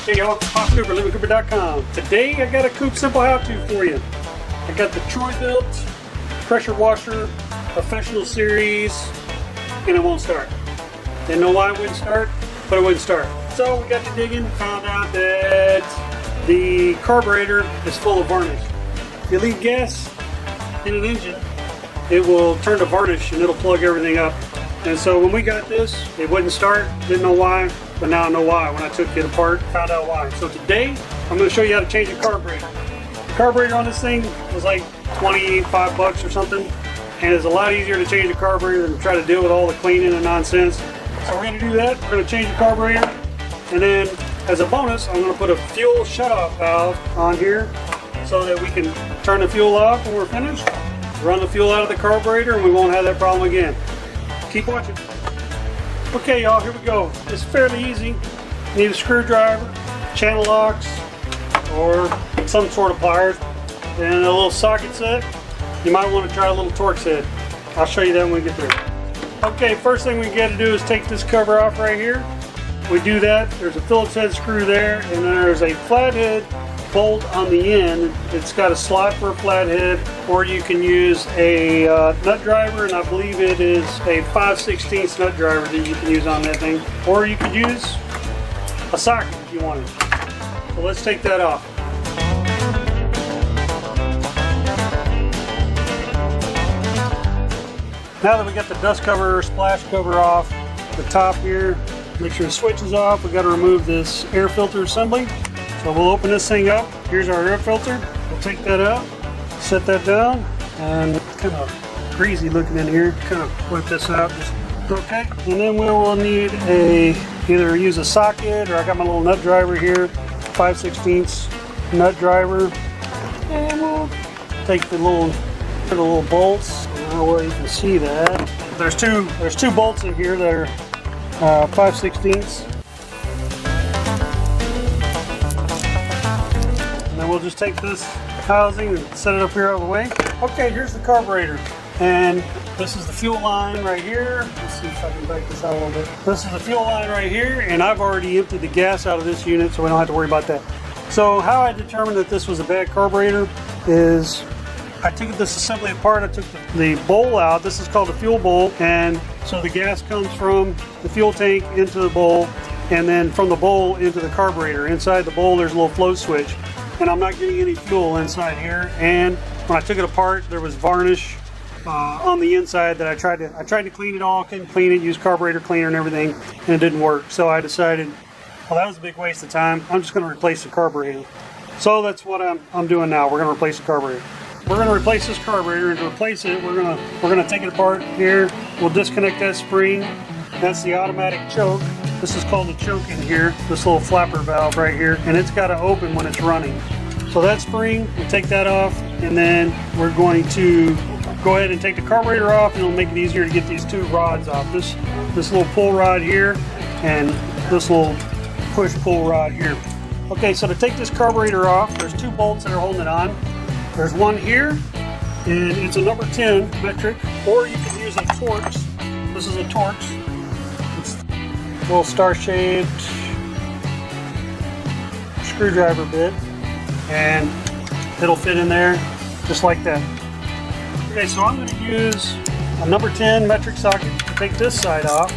Hey y'all, Cooper, LivingCooper.com. Today I got a Coop simple how-to for you. I got the aTroy Bilt Pressure Washer Professional Series, and it won't start. Didn't know why it wouldn't start, but it wouldn't start. So we got to digging, found out that the carburetor is full of varnish. If you leave gas in an engine, it will turn to varnish and it'll plug everything up. And so when we got this, it wouldn't start, didn't know why, but now I know why. When I took it apart, found out why. So today, I'm going to show you how to change a carburetor. The carburetor on this thing was like 25 bucks or something, and it's a lot easier to change a carburetor than to try to deal with all the cleaning and nonsense. So we're going to do that. We're going to change the carburetor, and then as a bonus, I'm going to put a fuel shutoff valve on here so that we can turn the fuel off when we're finished, run the fuel out of the carburetor, and we won't have that problem again. Keep watching. Okay y'all, here we go. It's fairly easy. You need a screwdriver, channel locks, or some sort of pliers, and a little socket set. You might want to try a little Torx head. I'll show you that when we get there. Okay, first thing we got to do is take this cover off right here. We do that. There's a Phillips head screw there, and then there's a flathead bolt on the end. It's got a slot for a flathead, or you can use a nut driver, and I believe it is a 5/16 nut driver that you can use on that thing, or you could use a socket if you wanted. So let's take that off. Now that we got the dust cover, splash cover off the top here, make sure the switch is off. We got to remove this air filter assembly. So we'll open this thing up. Here's our air filter. We'll take that out, set that down, and it's kind of greasy looking in here. Kind of wipe this out. Okay. And then we will need either use a socket, or I got my little nut driver here, 5/16 nut driver, and we'll take the little bolts. I don't know where you can see that. There's two bolts in here that are 5/16. We'll just take this housing and set it up here out of the way. Okay, here's the carburetor, and this is the fuel line right here. Let's see if I can back this out a little bit. This is the fuel line right here, and I've already emptied the gas out of this unit, so we don't have to worry about that. So how I determined that this was a bad carburetor is I took this assembly apart. I took the bowl out. This is called the fuel bowl, and so the gas comes from the fuel tank into the bowl, and then from the bowl into the carburetor. Inside the bowl there's a little float switch, and I'm not getting any fuel inside here. And when I took it apart, there was varnish on the inside that I tried to clean it all, couldn't clean it, used carburetor cleaner and everything, and it didn't work. So I decided, well, that was a big waste of time. I'm just going to replace the carburetor. So that's what I'm doing now. We're going to replace the carburetor. We're going to replace this carburetor, and to replace it, we're going to take it apart here. We'll disconnect that spring. That's the automatic choke. This is called the choke in here, this little flapper valve right here, and it's got to open when it's running. So that spring, we'll take that off, and then we're going to go ahead and take the carburetor off, and it'll make it easier to get these two rods off. This little pull rod here, and this little push-pull rod here. Okay, so to take this carburetor off, there's two bolts that are holding it on. There's one here, and it's a number 10 metric, or you can use a Torx. This is a Torx. Little star-shaped screwdriver bit, and it'll fit in there just like that. Okay, so I'm going to use a number 10 metric socket to take this side off.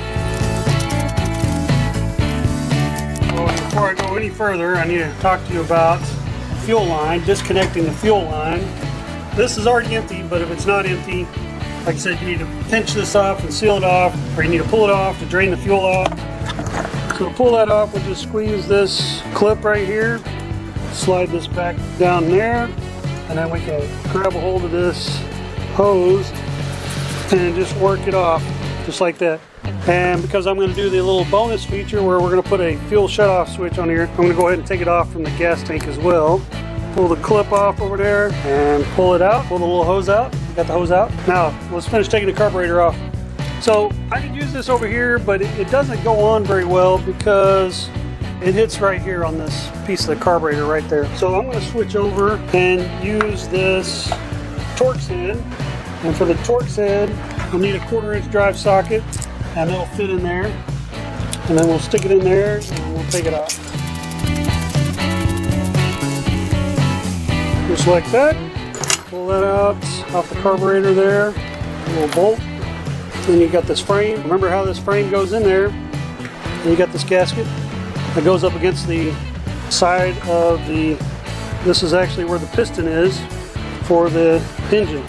So before I go any further, I need to talk to you about the fuel line, disconnecting the fuel line. This is already empty, but if it's not empty, like I said, you need to pinch this off and seal it off, or you need to pull it off to drain the fuel off. So to pull that off, we'll just squeeze this clip right here, slide this back down there, and then we can grab a hold of this hose and just work it off, just like that. And because I'm going to do the little bonus feature where we're going to put a fuel shutoff switch on here, I'm going to go ahead and take it off from the gas tank as well. Pull the clip off over there and pull it out, pull the little hose out. Got the hose out. Now let's finish taking the carburetor off. So I could use this over here, but it doesn't go on very well because it hits right here on this piece of the carburetor right there. So I'm going to switch over and use this Torx head. And for the Torx head, we'll need a 1/4 inch drive socket, and it'll fit in there. And then we'll stick it in there and we'll take it out. just like that. Pull that out off the carburetor there, a little bolt. Then you got this frame. Remember how this frame goes in there? And you got this gasket that goes up against the side of the, this is actually where the piston is for the engine.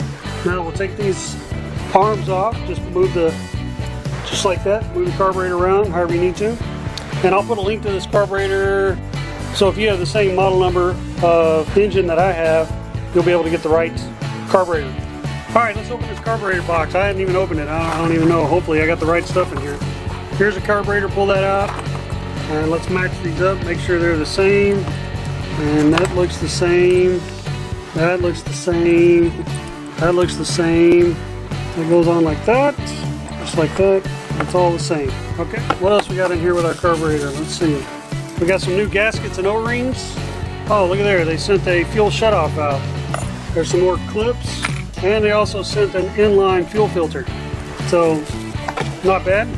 Now we'll take these arms off, just like that, move the carburetor around however you need to. And I'll put a link to this carburetor, so if you have the same model number of engine that I have, you'll be able to get the right carburetor. Alright, let's open this carburetor box. I hadn't even opened it. I don't even know. Hopefully I got the right stuff in here. Here's a carburetor, pull that out. And let's match these up, make sure they're the same. And that looks the same. That looks the same. That looks the same. It goes on like that. Just like that. It's all the same. Okay, what else we got in here with our carburetor? Let's see. We got some new gaskets and O-rings. Oh, look at there. They sent a fuel shutoff valve. There's some more clips. And they also sent an inline fuel filter. So, not bad.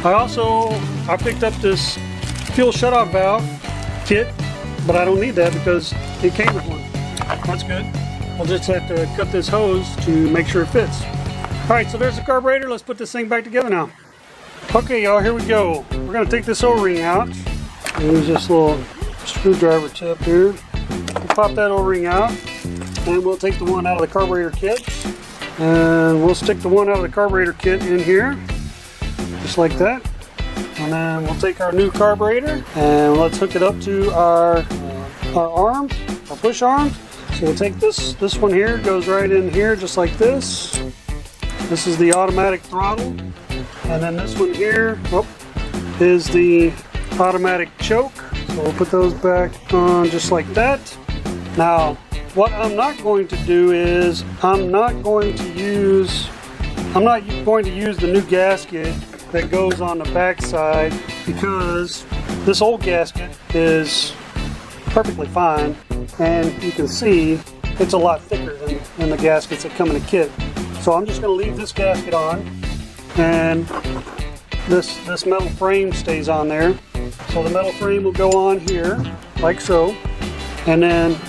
I picked up this fuel shutoff valve kit, but I don't need that because it came with one. That's good. I'll just have to cut this hose to make sure it fits. Alright, so there's the carburetor. Let's put this thing back together now. Okay, y'all, here we go. We're going to take this O-ring out. Use this little screwdriver tip here. We'll pop that O-ring out. And we'll take the one out of the carburetor kit. And we'll stick the one out of the carburetor kit in here. Just like that. And then we'll take our new carburetor and let's hook it up to our arms, our push arms. So we'll take this one here, goes right in here just like this. This is the automatic throttle. And then this one here is the automatic choke. So we'll put those back on just like that. Now, what I'm not going to do is I'm not going to use the new gasket that goes on the back side because this old gasket is perfectly fine, and you can see it's a lot thicker than the gaskets that come in a kit. So I'm just going to leave this gasket on, and this metal frame stays on there. So the metal frame will go on here like so, and then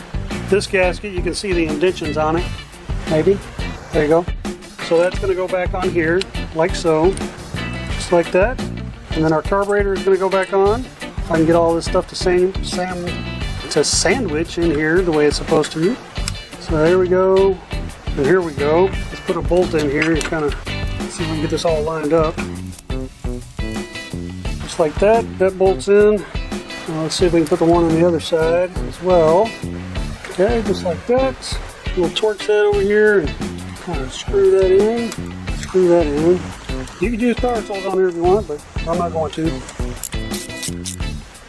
this gasket, you can see the indentions on it, maybe. There you go. So that's going to go back on here, like so, just like that. And then our carburetor is going to go back on. I can get all this stuff to sandwich in here the way it's supposed to. So there we go, and here we go. Let's put a bolt in here and kind of see if we can get this all lined up. Just like that. That bolts in. Now let's see if we can put the one on the other side as well. Okay, just like that. We'll torque that over here and kind of screw that in. Screw that in. You can use power tools on here if you want, but I'm not going to.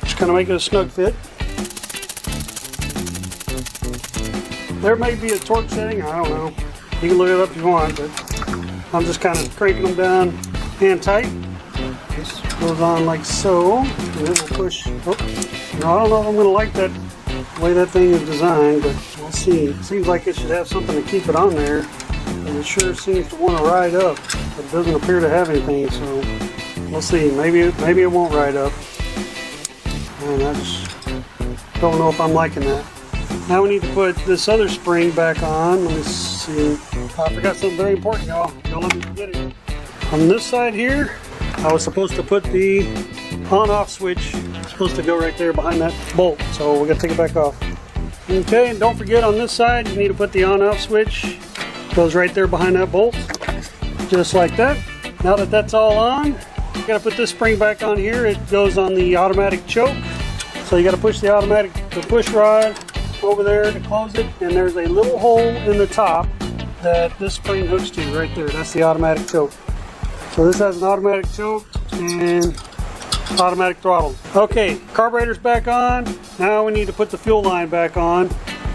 Just kind of make it a snug fit. There may be a torque setting, I don't know. You can look it up if you want, but I'm just kind of cranking them down hand tight. This goes on like so, and then we'll push. Oh, now, I don't know if I'm going to like that way that thing is designed, but we'll see. It seems like it should have something to keep it on there, and it sure seems to want to ride up, but it doesn't appear to have anything, so we'll see. Maybe it won't ride up, and I just don't know if I'm liking that. Now we need to put this other spring back on. Let me see. I forgot something very important, y'all. Don't let me forget it. On this side here, I was supposed to put the on-off switch. It's supposed to go right there behind that bolt, so we're going to take it back off. Okay, and don't forget on this side, you need to put the on-off switch. It goes right there behind that bolt, just like that. Now that that's all on, you got to put this spring back on here. It goes on the automatic choke, so you got to push the push rod over there to close it, and there's a little hole in the top that this spring hooks to right there. That's the automatic choke. So this has an automatic choke and automatic throttle. Okay, carburetor's back on. Now we need to put the fuel line back on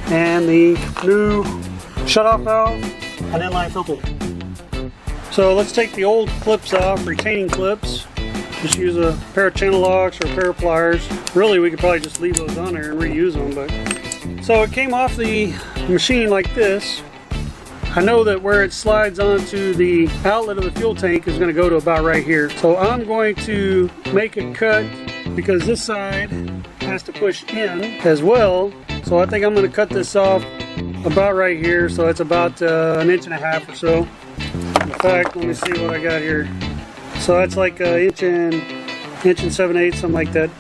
and the new shutoff valve and inline filter. So let's take the old clips off, retaining clips. Just use a pair of channel locks or a pair of pliers. Really, we could probably just leave those on there and reuse them, but so it came off the machine like this. I know that where it slides onto the outlet of the fuel tank is going to go to about right here. So I'm going to make a cut because this side has to push in as well. So I think I'm going to cut this off about right here, so it's about an inch and a half or so. In fact, let me see what I got here. So that's like an inch and 7/8, something like that.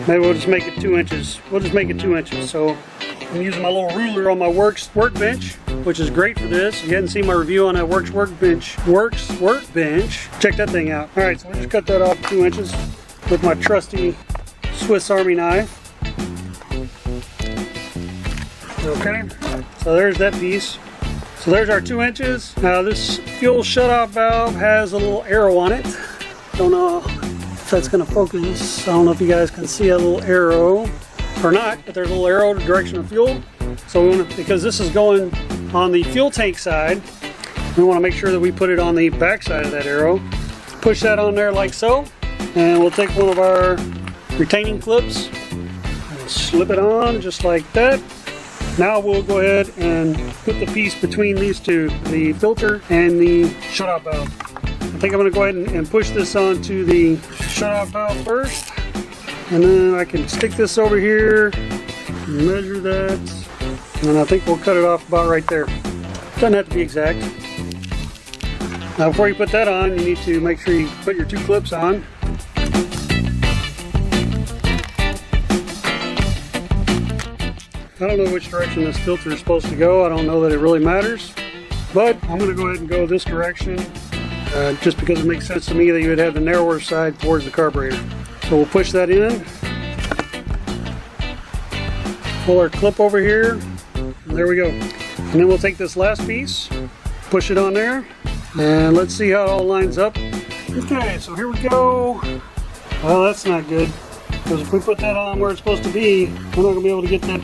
Maybe we'll just make it 2 inches. We'll just make it 2 inches. So I'm using my little ruler on my workbench, which is great for this. If you hadn't seen my review on that workbench, check that thing out. All right, so we'll just cut that off 2 inches with my trusty Swiss Army knife. Okay, so there's that piece. So there's our 2 inches. Now this fuel shutoff valve has a little arrow on it. Don't know if that's gonna focus. I don't know if you guys can see a little arrow or not, but there's a little arrow in the direction of fuel. So we want to, because this is going on the fuel tank side, we want to make sure that we put it on the back side of that arrow. Push that on there like so, and we'll take one of our retaining clips and slip it on just like that. Now we'll go ahead and put the piece between these two, the filter and the shutoff valve. I think I'm going to go ahead and push this onto the shutoff valve first, and then I can stick this over here, measure that, and I think we'll cut it off about right there. Doesn't have to be exact. Now before you put that on, you need to make sure you put your 2 clips on. I don't know which direction this filter is supposed to go. I don't know that it really matters, but I'm going to go ahead and go this direction just because it makes sense to me that you would have the narrower side towards the carburetor. So we'll push that in, pull our clip over here, and there we go. And then we'll take this last piece, push it on there, and let's see how it all lines up. Okay, so here we go. Well, that's not good, because if we put that on where it's supposed to be, we're not going to be able to get that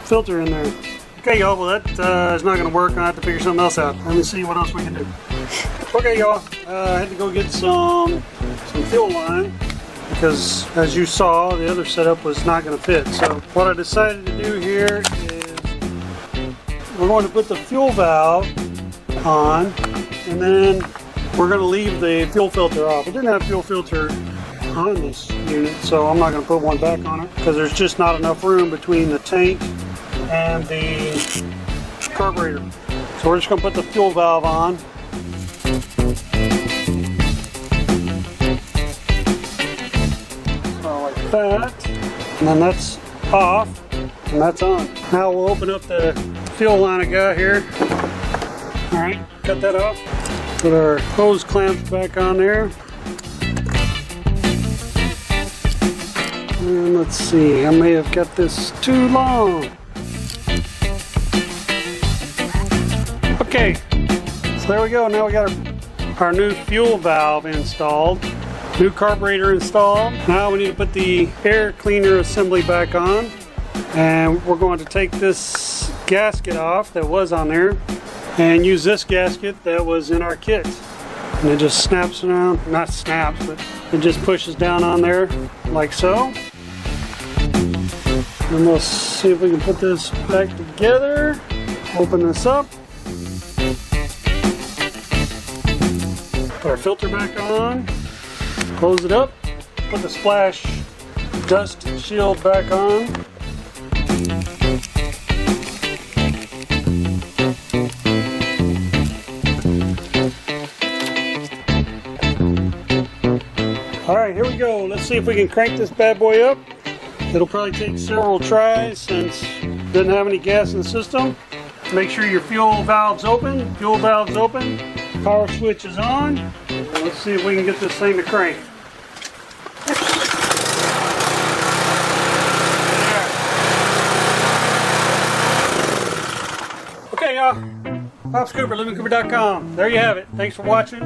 filter in there. Okay, y'all, well that is not going to work. I have to figure something else out. Let me see what else we can do. Okay, y'all, I had to go get some fuel line, because as you saw, the other setup was not going to fit. So what I decided to do here is we're going to put the fuel valve on, and then we're going to leave the fuel filter off. We didn't have fuel filter on this unit, so I'm not going to put one back on it because there's just not enough room between the tank and the carburetor. So we're just going to put the fuel valve on. So like that, and then that's off, and that's on. Now we'll open up the fuel line I got here. Alright, cut that off. Put our hose clamps back on there. And let's see, I may have got this too long. Okay, so there we go. Now we got our new fuel valve installed, new carburetor installed. Now we need to put the air cleaner assembly back on, and we're going to take this gasket off that was on there and use this gasket that was in our kit. And it just snaps around, not snaps, but it just pushes down on there like so. And we'll see if we can put this back together. Open this up. Put our filter back on. Close it up. Put the splash dust shield back on. Alright, here we go. Let's see if we can crank this bad boy up. It'll probably take several tries since it doesn't have any gas in the system. Make sure your fuel valve's open. Fuel valve's open. Power switch is on. And let's see if we can get this thing to crank. Okay, y'all. Pops Cooper, LivingCooper.com. There you have it. Thanks for watching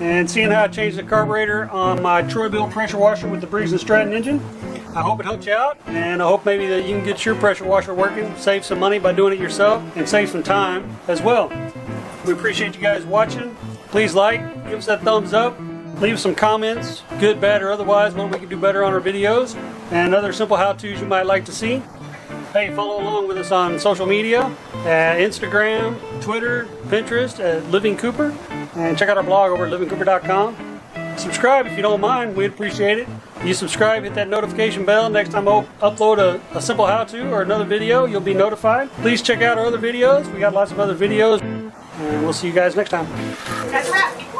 and seeing how I changed the carburetor on my aTroy Bilt pressure washer with the Briggs & Stratton engine. I hope it helped you out, and I hope maybe that you can get your pressure washer working, save some money by doing it yourself, and save some time as well. We appreciate you guys watching. Please like, give us that thumbs up, leave some comments, good, bad, or otherwise, what we can do better on our videos, and other simple how-tos you might like to see. Hey, follow along with us on social media, at Instagram, Twitter, Pinterest, at LivingCooper, and check out our blog over at LivingCooper.com. Subscribe if you don't mind. We'd appreciate it. You subscribe, hit that notification bell. Next time I upload a simple how-to or another video, you'll be notified. Please check out our other videos. We got lots of other videos. And we'll see you guys next time. That's a wrap.